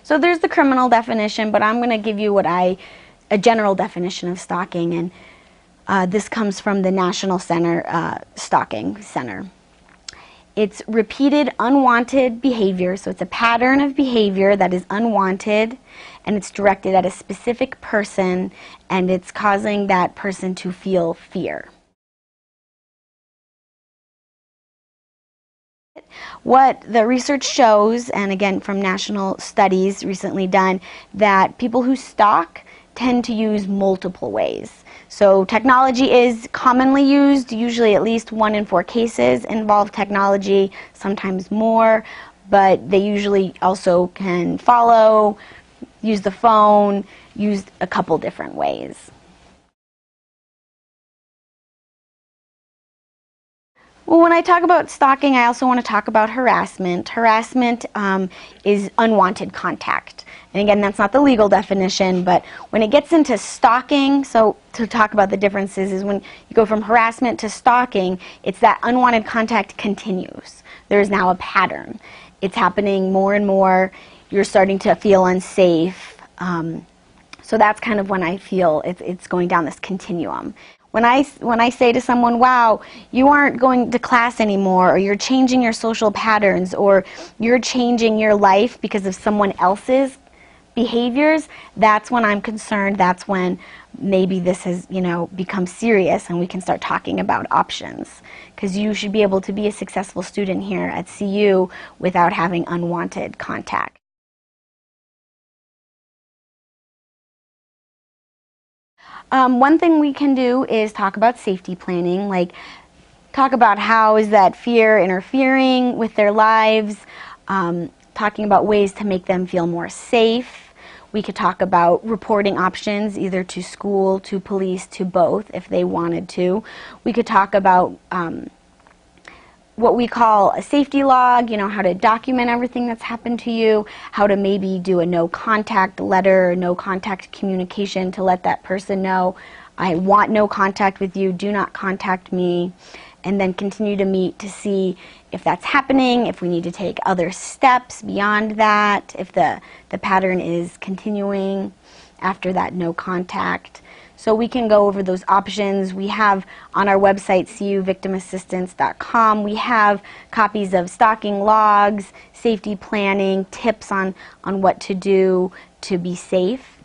So there's the criminal definition, but I'm going to give you a general definition of stalking, and this comes from the National Stalking Center. It's repeated unwanted behavior, so it's a pattern of behavior that is unwanted, and it's directed at a specific person, and it's causing that person to feel fear. What the research shows, and again from national studies recently done, that people who stalk tend to use multiple ways. So technology is commonly used. Usually at least 1 in 4 cases involve technology, sometimes more, but they usually also can follow, use the phone, use a couple different ways. Well, when I talk about stalking, I also want to talk about harassment. Harassment is unwanted contact. And again, that's not the legal definition, but when it gets into stalking, so to talk about the differences is when you go from harassment to stalking, it's that unwanted contact continues. There's now a pattern. It's happening more and more. You're starting to feel unsafe. So that's kind of when I feel it's going down this continuum. When I say to someone, wow, you aren't going to class anymore, or you're changing your social patterns, or you're changing your life because of someone else's behaviors, that's when I'm concerned. That's when maybe this has, become serious and we can start talking about options. Because you should be able to be a successful student here at CU without having unwanted contact. One thing we can do is talk about safety planning, like talk about how is that fear interfering with their lives, talking about ways to make them feel more safe. We could talk about reporting options, either to school, to police, to both, if they wanted to. We could talk about what we call a safety log, how to document everything that's happened to you, how to maybe do a no-contact letter, no-contact communication to let that person know, I want no contact with you, do not contact me, and then continue to meet to see if that's happening, if we need to take other steps beyond that, if the pattern is continuing after that no contact. So we can go over those options. We have on our website, cuvictimassistance.com, we have copies of stalking logs, safety planning, tips on what to do to be safe.